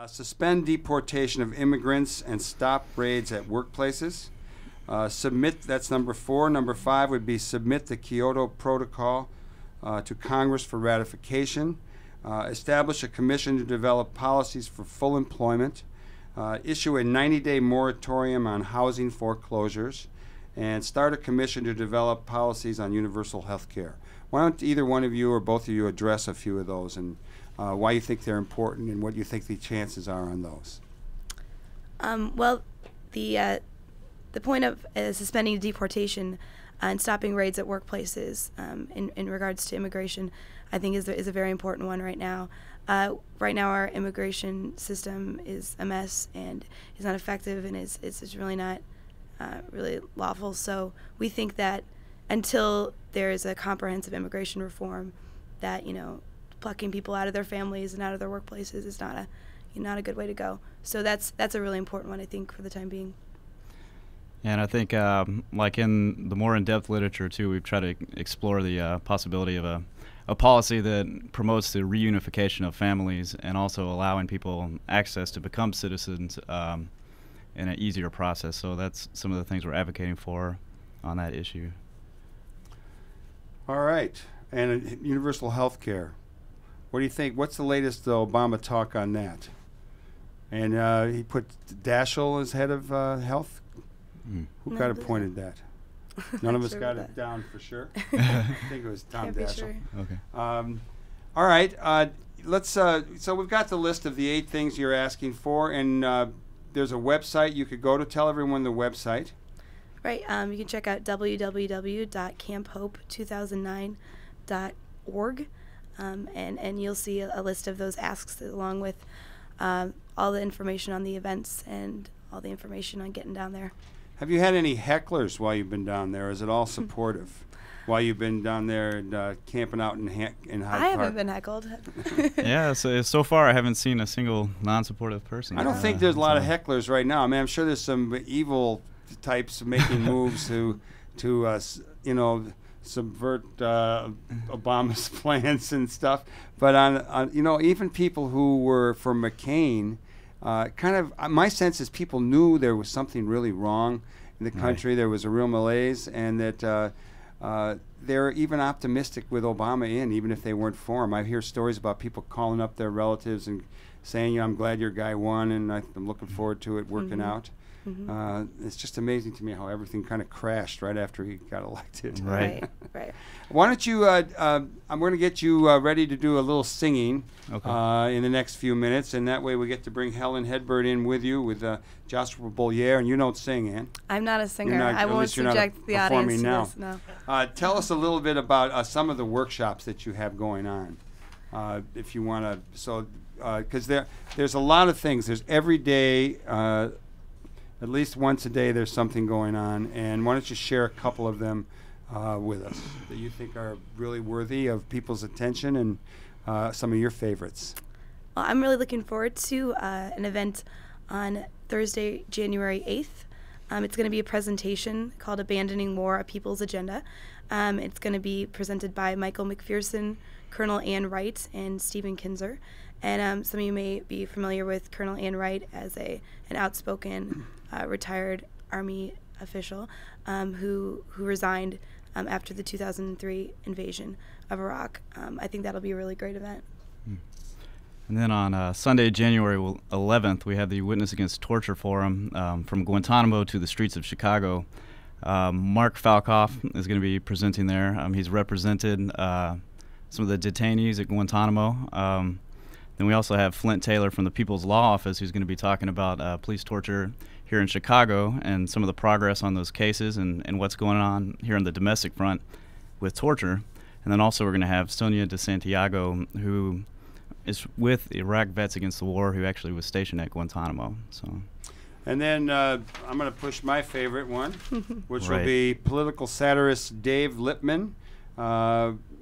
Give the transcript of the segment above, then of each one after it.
Suspend deportation of immigrants and stop raids at workplaces. Submit, that's number 4. Number 5 would be submit the Kyoto Protocol to Congress for ratification. Establish a commission to develop policies for full employment. Issue a 90-day moratorium on housing foreclosures. And start a commission to develop policies on universal health care. Why don't either one of you or both of you address a few of those and why you think they're important and what you think the chances are on those? Well, the point of suspending deportation and stopping raids at workplaces in regards to immigration, I think is a very important one right now. Right now, our immigration system is a mess and is not effective and is really not really lawful. So we think that until there is a comprehensive immigration reform, that plucking people out of their families and out of their workplaces is not a good way to go. So that's a really important one, I think, for the time being. And I think, like in the more in-depth literature too, we've tried to explore the possibility of a policy that promotes the reunification of families and also allowing people access to become citizens in an easier process. So that's some of the things we're advocating for on that issue. All right. And universal health care. What do you think? What's the latest Obama talk on that? And he put Daschle as head of health. Who got appointed that? None of us got it down for sure. I think it was Tom Daschle. Sure. Okay. All right. Let's. So we've got the list of the 8 things you're asking for, and there's a website you could go to. Tell everyone the website. Right. You can check out www.camphope2009.org, and you'll see a list of those asks along with all the information on the events and all the information on getting down there. Have you had any hecklers while you've been down there? Or is it all supportive while you've been down there and camping out in Hyde Park? I haven't been heckled. Yeah, so far I haven't seen a single non-supportive person. I don't think there's a lot of hecklers right now. I mean, I'm sure there's some evil types making moves to subvert Obama's plans and stuff. But on even people who were for McCain, my sense is people knew there was something really wrong in the country. Right. There was a real malaise, and that they're even optimistic with Obama even if they weren't for him. I hear stories about people calling up their relatives and saying, I'm glad your guy won, and I'm looking forward to it working out. Mm-hmm. It's just amazing to me how everything kind of crashed right after he got elected. Right. Why don't you, I'm going to get you ready to do a little singing in the next few minutes, and that way we get to bring Helen Hedberg in with you with Joshua Bollier, and you don't sing, Ann. I'm not a singer. I won't subject the audience to this. No. Tell us a little bit about some of the workshops that you have going on, if you want to. So, because there's a lot of things. There's every day. At least once a day there's something going on, and why don't you share a couple of them with us that you think are really worthy of people's attention and some of your favorites? Well, I'm really looking forward to an event on Thursday, January 8th. It's going to be a presentation called Abandoning War, A People's Agenda. It's going to be presented by Michael McPherson, Colonel Ann Wright, and Stephen Kinzer. And some of you may be familiar with Colonel Ann Wright as an outspoken retired Army official who resigned after the 2003 invasion of Iraq. I think that'll be a really great event. And then on Sunday, January 11th, we have the Witness Against Torture Forum from Guantanamo to the streets of Chicago. Mark Falkoff is going to be presenting there. He's represented some of the detainees at Guantanamo. Then we also have Flint Taylor from the People's Law Office, who's going to be talking about police torture here in Chicago and some of the progress on those cases and what's going on here on the domestic front with torture. And then also we're going to have Sonia de Santiago, who is with Iraq Vets Against the War, who actually was stationed at Guantanamo. So. And then I'm going to push my favorite one, which will be political satirist Dave Lippman.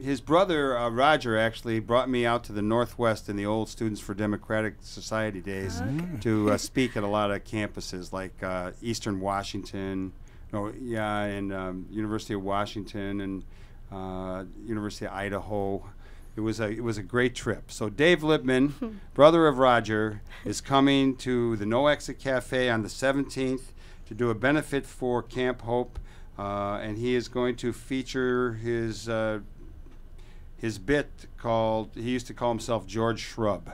His brother, Roger, actually brought me out to the Northwest in the old Students for Democratic Society days to speak at a lot of campuses like Eastern Washington, and University of Washington and University of Idaho. It was a great trip. So Dave Lipman, brother of Roger, is coming to the No Exit Cafe on the 17th to do a benefit for Camp Hope, and he is going to feature his bit called, he used to call himself George Shrub.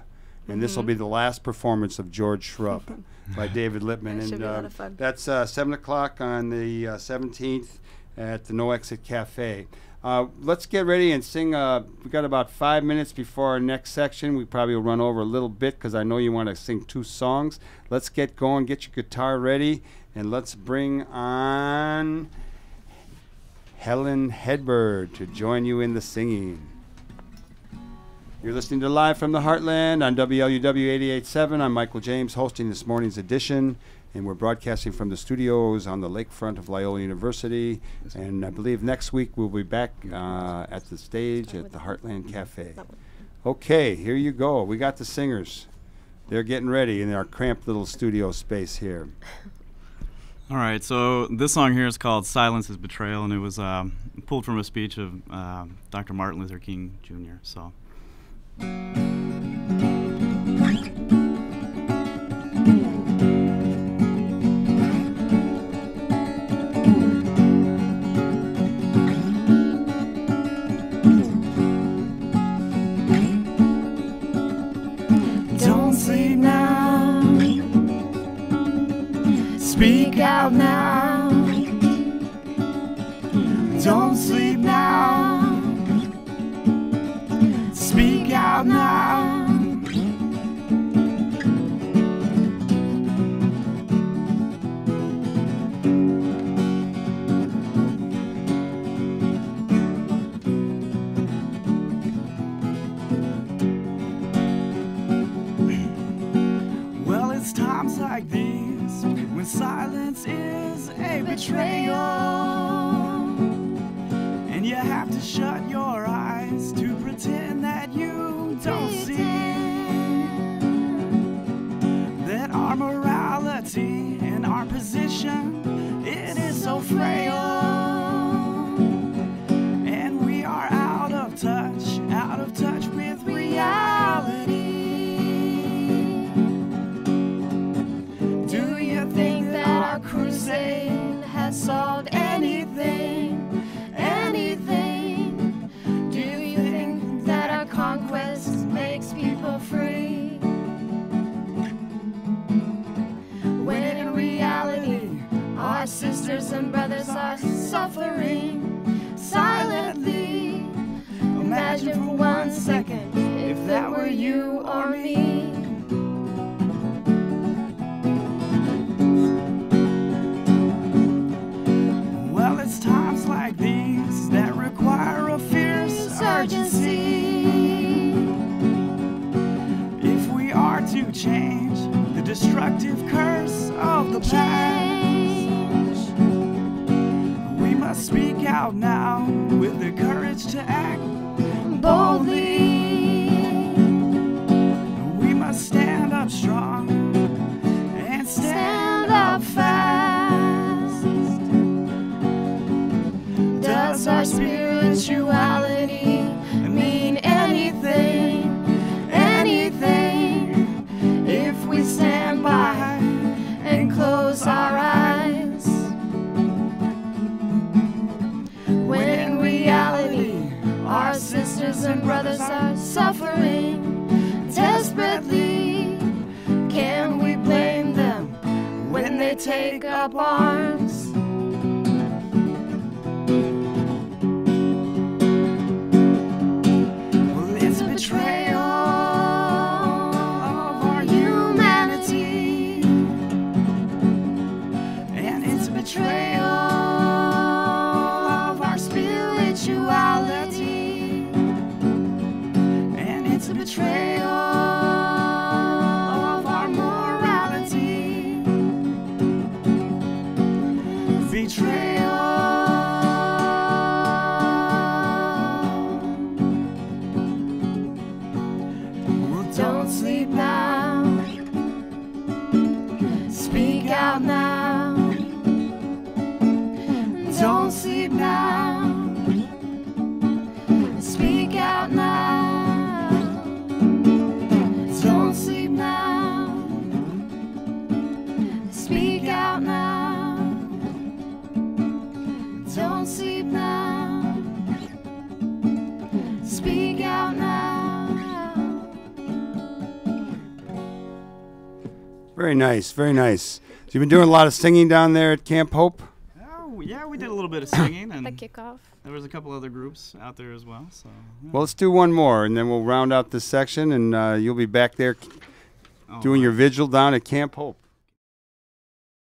And this will be the last performance of George Shrub by David Lipman. That should be a lot of fun. That's 7 o'clock on the 17th at the No Exit Cafe. Let's get ready and sing. We've got about 5 minutes before our next section. We probably will run over a little bit because I know you want to sing 2 songs. Let's get going. Get your guitar ready. And let's bring on Helen Hedberg to join you in the singing. You're listening to Live from the Heartland on WLUW 88.7. I'm Michael James, hosting this morning's edition, and we're broadcasting from the studios on the lakefront of Loyola University. And I believe next week we'll be back at the stage at the Heartland Cafe. Okay, here you go. We got the singers. They're getting ready in our cramped little studio space here. All right, so this song here is called Silence is Betrayal, and it was pulled from a speech of Dr. Martin Luther King Jr., so... Don't sleep now, speak out now. Don't sleep now, speak out now. Well, it's times like these when silence is a betrayal, and you have to shut your eyes to pretend that you don't see that our morality and our position, it is so frail, and we are out of touch with reality. Do you think that our crusade has solved anything? Do you think that our conquest makes people free? When in reality, our sisters and brothers are suffering silently. Imagine for 1 second if that were you or me. Well, it's times like these that require a fierce urgency. If we are to change the destructive curse of the past, we must speak out now with the courage to act boldly. We must stand up strong and stand up fast. Does our spirituality mean anything? If we stand by and close our eyes? When in reality, our sisters and brothers are suffering desperately, can we blame them when they take up arms? Well, it's betrayal of our humanity, and it's betrayal of our spirituality, and it's a betrayal of our morality. Betrayal. Well, don't sleep now, speak out now. Don't sleep now, speak out now. asleep now. Speak out now. Very nice, very nice. So you've been doing a lot of singing down there at Camp Hope? Oh, yeah, we did a little bit of singing. And The kickoff. there was a couple other groups out there as well. So, yeah. Well, let's do one more, and then we'll round out this section, and you'll be back there doing your vigil down at Camp Hope.